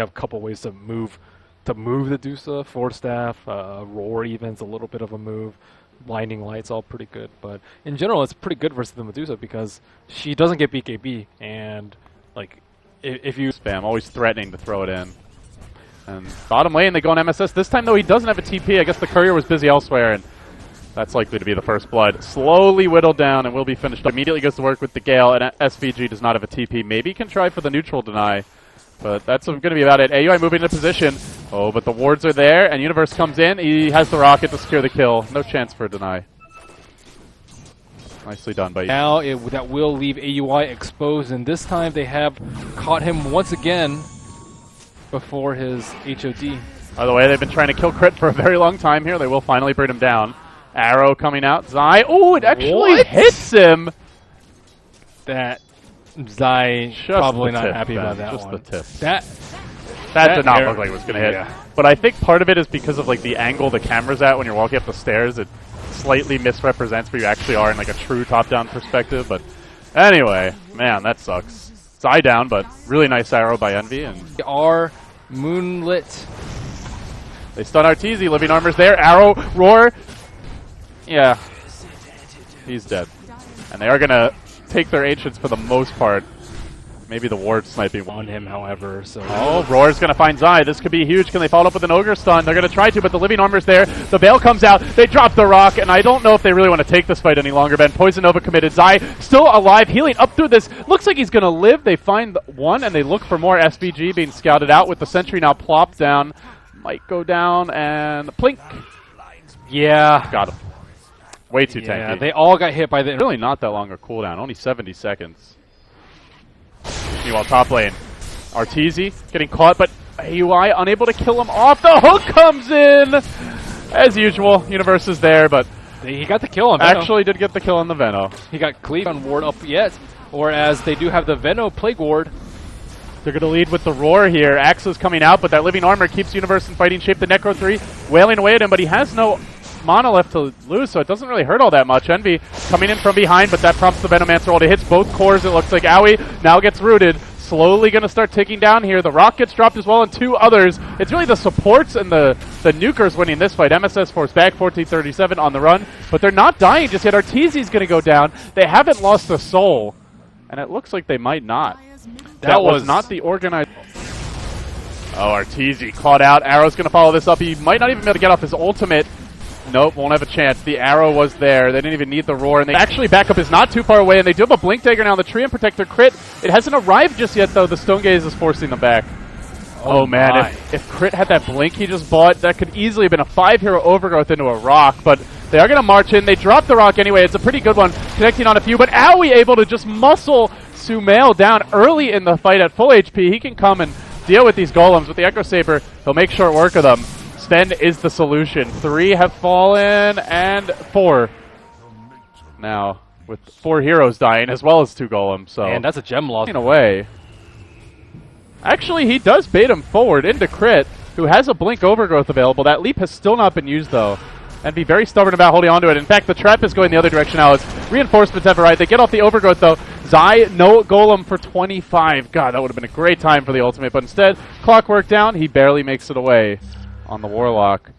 have a couple ways to move the Dusa, forward staff, roar even's a little bit of a move, blinding lights all pretty good, but in general it's pretty good versus the Medusa because she doesn't get BKB, and like if you spam, always threatening to throw it in. And bottom lane they go on MSS. This time though he doesn't have a TP. I guess the courier was busy elsewhere, and that's likely to be the first blood. Slowly whittled down and will be finished up. Immediately goes to work with the Gale, and SVG does not have a TP. Maybe can try for the neutral deny. But that's going to be about it. AUI moving into position. Oh, but the wards are there, and Universe comes in. He has the rocket to secure the kill. No chance for a deny. Nicely done by you. Now that will leave AUI exposed, and this time they have caught him once again before his HOD. By the way, they've been trying to kill Crit for a very long time here. They will finally bring him down. Arrow coming out. Zai. Oh, it actually hits him. That Zai probably not happy about that just one. The tip. That did not look like it was going to hit. But I think part of it is because of like the angle the camera's at when you're walking up the stairs. It slightly misrepresents where you actually are in like a true top-down perspective. But anyway, man, that sucks. Zai down, but really nice arrow by Envy. And they are moonlit. They stun Arteezy. Living Armor's there. Arrow, roar. Yeah, he's dead. And they are going to take their ancients for the most part. Maybe the ward sniping on him, however. So Roar's going to find Zai. This could be huge. Can they follow up with an Ogre stun? They're going to try to, but the Living Armor's there. The Veil comes out. They drop the rock, and I don't know if they really want to take this fight any longer, Ben. Poison Nova committed. Zai still alive, healing up through this. Looks like he's going to live. They find one, and they look for more SVG being scouted out with the Sentry now plopped down. Might go down, and plink. Yeah. Got him. Way too tanky. Yeah, they all got hit by the... Really not that long a cooldown, only 70 seconds. Meanwhile, top lane. Arteezy getting caught, but AUI unable to kill him off. The hook comes in! As usual, Universe is there, but... He got the kill on Veno. Actually did get the kill on the Veno. He got cleave on ward up yet, whereas they do have the Veno Plague Ward. They're going to lead with the Roar here. Axe's coming out, but that Living Armor keeps Universe in fighting shape. The Necro 3 wailing away at him, but he has no mana left to lose, so it doesn't really hurt all that much. Envy coming in from behind, but that prompts the Venomancer ult. It hits both cores, it looks like. Aoi now gets rooted. Slowly going to start ticking down here. The rock gets dropped as well, and two others. It's really the supports and the nukers winning this fight. MSS force back, 1437 on the run, but they're not dying just yet. Arteezy's going to go down. They haven't lost a soul, and it looks like they might not. That was not the organized... Oh, Arteezy caught out. Arrow's going to follow this up. He might not even be able to get off his ultimate. Nope, won't have a chance. The arrow was there. They didn't even need the roar. And they actually backup is not too far away. And they do have a Blink Dagger now. The Tree and Protector crit. It hasn't arrived just yet, though. The Stone Gaze is forcing them back. Oh man, if Crit had that Blink he just bought, that could easily have been a 5-hero overgrowth into a rock. But they are going to march in. They drop the rock anyway. It's a pretty good one, connecting on a few. But Aoi able to just muscle Sumail down early in the fight at full HP. He can come and deal with these golems. With the Echo Saber, he'll make short work of them. Sven is the solution. 3 have fallen, and 4 now, with 4 heroes dying, as well as 2 golems. So, and that's a gem loss. In a way. Actually, he does bait him forward into Crit, who has a Blink Overgrowth available. That leap has still not been used, though, and be very stubborn about holding on to it. In fact, the trap is going the other direction now. As reinforcements have arrived. They get off the Overgrowth, though. Zai, no golem for 25. God, that would have been a great time for the ultimate, but instead, clockwork down. He barely makes it away on the Warlock.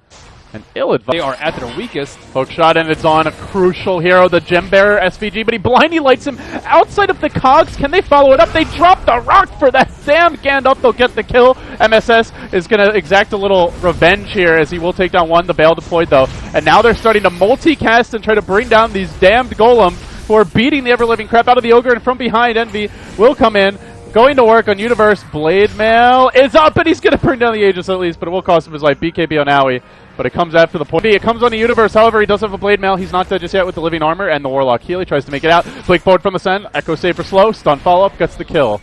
And ill-advised. They are at their weakest. Hook shot, and it's on a crucial hero, the Gem Bearer SVG, but he blindly lights him outside of the cogs. Can they follow it up? They drop the rock for that damn Gandalf. They'll get the kill. MSS is going to exact a little revenge here as he will take down one. The Bale deployed, though. And now they're starting to multicast and try to bring down these damned golems who are beating the ever-living crap out of the Ogre. And from behind, Envy will come in. Going to work on Universe. Blade Mail is up, and he's going to bring down the Aegis at least, but it will cost him his life. BKB on Aoi, but it comes after the point. It comes on the Universe, however, he does have a Blade Mail. He's not dead just yet with the Living Armor, and the Warlock heal. He tries to make it out. Blink forward from the Sen. Echo Saber slow. Stun follow-up. Gets the kill.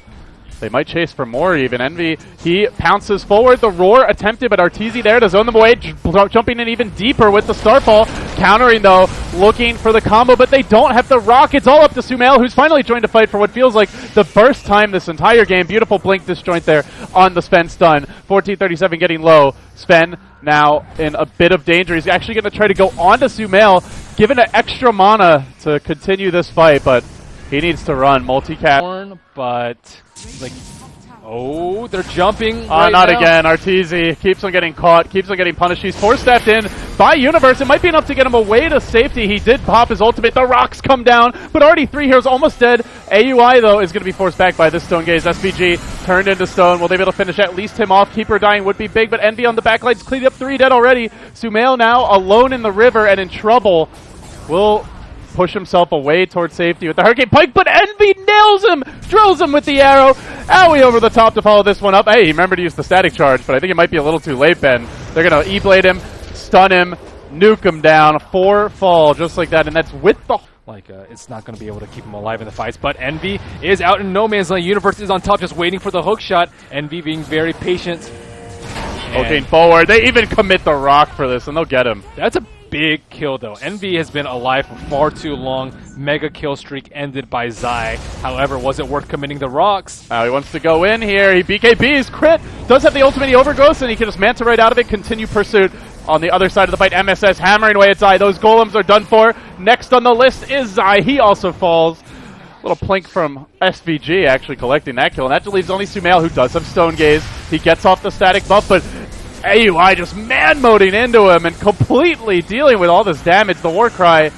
They might chase for more even. Envy, he pounces forward. The Roar attempted, but Arteezy there to zone them away. Jumping in even deeper with the Starfall. Countering, though, looking for the combo, but they don't have the rock. It's all up to Sumail, who's finally joined to fight for what feels like the first time this entire game. Beautiful Blink disjoint there on the Sven stun. 1437 getting low. Sven now in a bit of danger. He's actually going to try to go on to Sumail, given an extra mana to continue this fight, but he needs to run multicast. But like, Oh, they're jumping. Not now. again. Arteezy keeps on getting caught, keeps on getting punished. He's force-staffed in by Universe. It might be enough to get him away to safety. He did pop his ultimate. The rocks come down, but already 3 heroes almost dead. AUI, though, is going to be forced back by this Stone Gaze. SVG turned into Stone. Will they be able to finish at least him off? Keeper dying would be big, but Envy on the backlines cleaned up 3 dead already. Sumail now alone in the river and in trouble. Will push himself away towards safety with the Hurricane Pike, but Envy nails him, drills him with the arrow. Owie over the top to follow this one up. Hey, he remembered to use the static charge, but I think it might be a little too late, Ben. They're going to E-blade him, stun him, nuke him down, 4 fall, just like that, and that's with the... it's not going to be able to keep him alive in the fights, but Envy is out in no man's land. Universe is on top, just waiting for the hook shot. Envy being very patient. Looking forward. They even commit the rock for this, and they'll get him. That's a big kill, though. Envy has been alive for far too long. Mega kill streak ended by Zai. However, was it worth committing the rocks? He wants to go in here. He BKBs. Crit does have the ultimate. He overgrowths, and he can just manta right out of it. Continue pursuit. On the other side of the fight, MSS hammering away at Zai. Those golems are done for. Next on the list is Zai. He also falls. Little plink from SVG actually collecting that kill. And that just leaves only Sumail, who does have Stone Gaze. He gets off the static buff, but AUI just man-moding into him and completely dealing with all this damage. The Warcry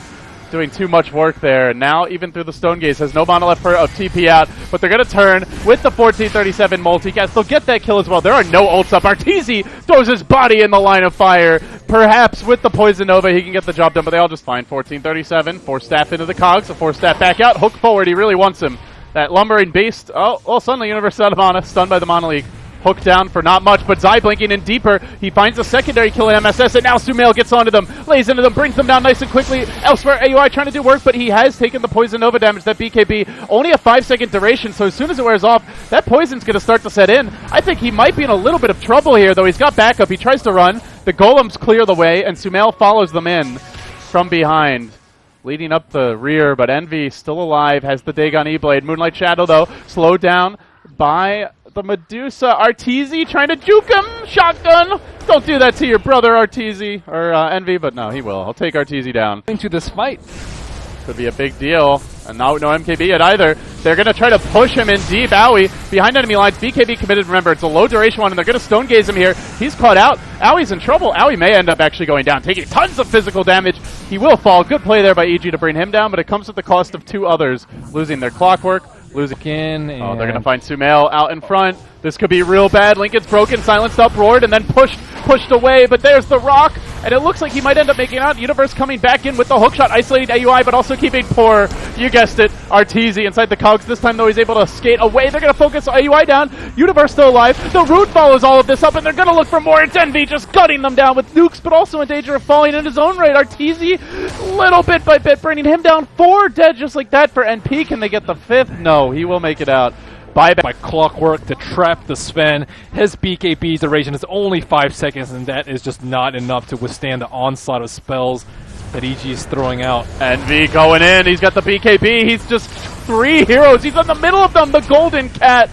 doing too much work there. And now, even through the Stone Gaze, has no mana left for a TP out. But they're going to turn with the 1437 multicast. They'll get that kill as well. There are no ults up. Arteezy throws his body in the line of fire. Perhaps with the Poison Nova, he can get the job done. But they all just find 1437. 4 staff into the cogs. A 4 staff back out. Hook forward. He really wants him. That Lumbering Beast. Oh, well, suddenly Universe out of mana. Stunned by the Mana League. Hook down for not much, but Zai blinking in deeper. He finds a secondary kill in MSS, and now Sumail gets onto them, lays into them, brings them down nice and quickly. Elsewhere, AUI trying to do work, but he has taken the Poison Nova damage, that BKB. Only a 5-second duration, so as soon as it wears off, that Poison's going to start to set in. I think he might be in a little bit of trouble here, though. He's got backup. He tries to run. The Golems clear the way, and Sumail follows them in from behind, leading up the rear, but Envy still alive, has the Dagon E-Blade. Moonlight Shadow, though, slowed down by the Medusa. Arteezy trying to juke him. Shotgun. Don't do that to your brother, Arteezy. Or Envy, but no, he will. I'll take Arteezy down. Into this fight. Could be a big deal. And no MKB yet either. They're going to try to push him in deep. Owie behind enemy lines. BKB committed. Remember, it's a low duration one, and they're going to Stone Gaze him here. He's caught out. Owie's in trouble. Owie may end up actually going down, taking tons of physical damage. He will fall. Good play there by EG to bring him down, but it comes at the cost of 2 others losing their clockwork. Losing again. Oh, they're going to find Sumail out in front. This could be real bad. Lincoln's broken, silenced up, roared, and then pushed away. But there's the rock, and it looks like he might end up making it out. Universe coming back in with the hookshot, isolating AUI, but also keeping poor, you guessed it, Arteezy inside the cogs. This time, though, he's able to skate away. They're going to focus AUI down. Universe still alive. The root follows all of this up, and they're going to look for more. It's Envy just gutting them down with nukes, but also in danger of falling in his own right. Arteezy, little bit by bit, bringing him down. 4 dead just like that for NP. Can they get the 5th? No, he will make it out. Buyback by Clockwork to trap the Sven. His BKB duration is only 5 seconds, and that is just not enough to withstand the onslaught of spells that EG is throwing out. Envy going in. He's got the BKB. He's just 3 heroes. He's in the middle of them. The Golden Cat.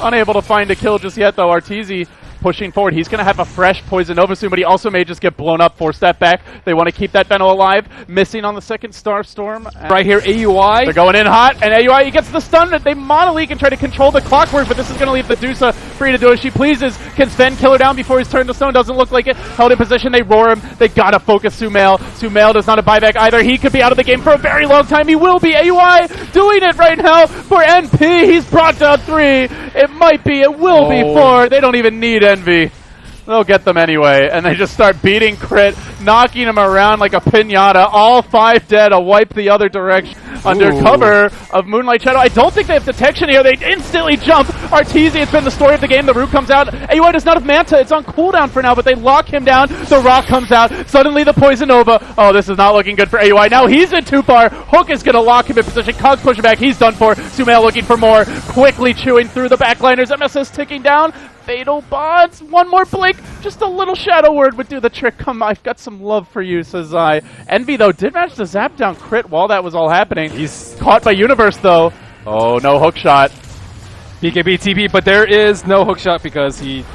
Unable to find a kill just yet, though. Arteezy pushing forward. He's going to have a fresh Poison Nova soon, but he also may just get blown up. 4 step back. They want to keep that Benno alive. Missing on the second Starstorm. Right here, AUI. They're going in hot, and AUI, he gets the stun. They Mana League and try to control the Clockwork, but this is going to leave the Medusa free to do as she pleases. Can Sven kill her down before he's turned to stone? Doesn't look like it. Held in position. They roar him. They got to focus Sumail. Sumail does not have buyback either. He could be out of the game for a very long time. He will be. AUI doing it right now for NP. He's brought down 3. It might be. It will be 4. They don't even need Envy. They'll get them anyway, and they just start beating Crit, knocking him around like a piñata. All 5 dead, a wipe the other direction. Under cover of Moonlight Shadow. I don't think they have detection here. They instantly jump. Arteezy, it's been the story of the game. The root comes out. AUI does not have Manta. It's on cooldown for now, but they lock him down. The rock comes out. Suddenly the Poison Nova. Oh, this is not looking good for AUI. Now he's in too far. Hook is going to lock him in position. Cogs push him back. He's done for. Sumail looking for more. Quickly chewing through the backliners. MSS ticking down. Fatal Bonds. One more blink. Just a little Shadow Word would do the trick. Come, I've got some love for you, says Zai. Envy, though, did manage to zap down Crit while that was all happening. He's caught by Universe, though. Oh, no hook shot. BKB TP, but there is no hook shot because he...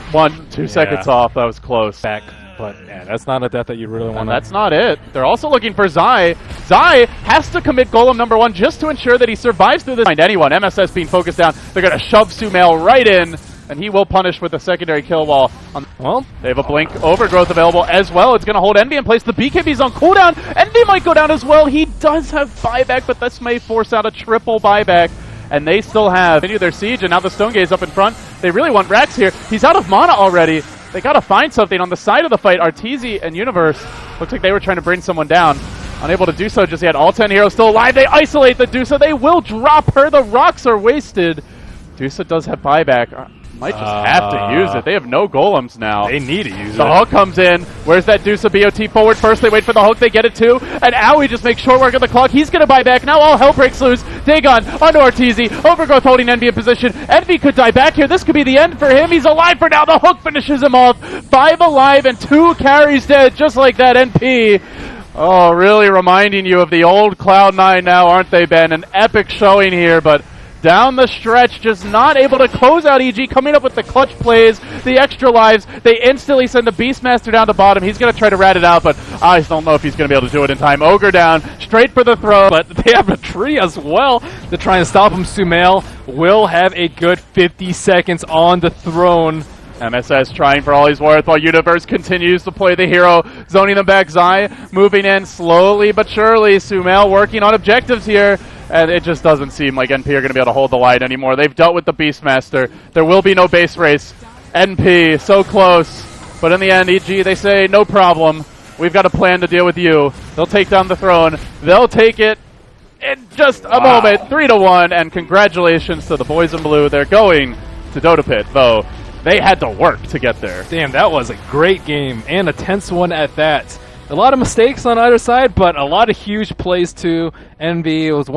2 seconds off. That was close. Back. But yeah, that's not a death that you really want to... That's not it. They're also looking for Zai. Zai has to commit Golem number 1 just to ensure that he survives through this. Find anyone. MSS being focused down. They're going to shove Sumail right in. and he will punish with a secondary kill wall. Well, They have a Blink Overgrowth available as well. It's going to hold Envy in place. The BKB's on cooldown. Envy might go down as well. He does have buyback, but this may force out a triple buyback. And they still have continue their siege, and now the Stone Gaze up in front. They really want Rax here. He's out of mana already. They got to find something on the side of the fight. Arteezy and Universe looks like they were trying to bring someone down. Unable to do so just yet. All 10 heroes still alive. They isolate the Dusa. They will drop her. The rocks are wasted. Dusa does have buyback. Might just have to use it. They have no golems now. they need to use The it. hook comes in. Where's that Dusa BOT forward first? They wait for the hook. They get it too. And Owie just makes short work of the clock. He's going to buy back. Now all hell breaks loose. Dagon onto Arteezy. Overgrowth holding Envy in position. Envy could die back here. This could be the end for him. He's alive for now. The hook finishes him off. 5 alive and 2 carries dead. Just like that, NP. Oh, really reminding you of the old Cloud9 now, aren't they, Ben? An epic showing here, but down the stretch, just not able to close out EG, coming up with the clutch plays, the extra lives. They instantly send the Beastmaster down to bottom. He's going to try to rat it out, but I just don't know if he's going to be able to do it in time. Ogre down, straight for the throw. But they have a tree as well to try and stop him. Sumail will have a good 50 seconds on the throne. MSS trying for all he's worth while Universe continues to play the hero, zoning them back. Zai moving in slowly but surely. Sumail working on objectives here, and it just doesn't seem like NP are going to be able to hold the line anymore. They've dealt with the Beastmaster. There will be no base race. NP, so close. But in the end, EG, they say, no problem. We've got a plan to deal with you. They'll take down the throne. They'll take it in just a moment. 3-1, and congratulations to the boys in blue. They're going to Dota Pit, though. They had to work to get there. Damn, that was a great game, and a tense one at that. A lot of mistakes on either side, but a lot of huge plays too. Envy was one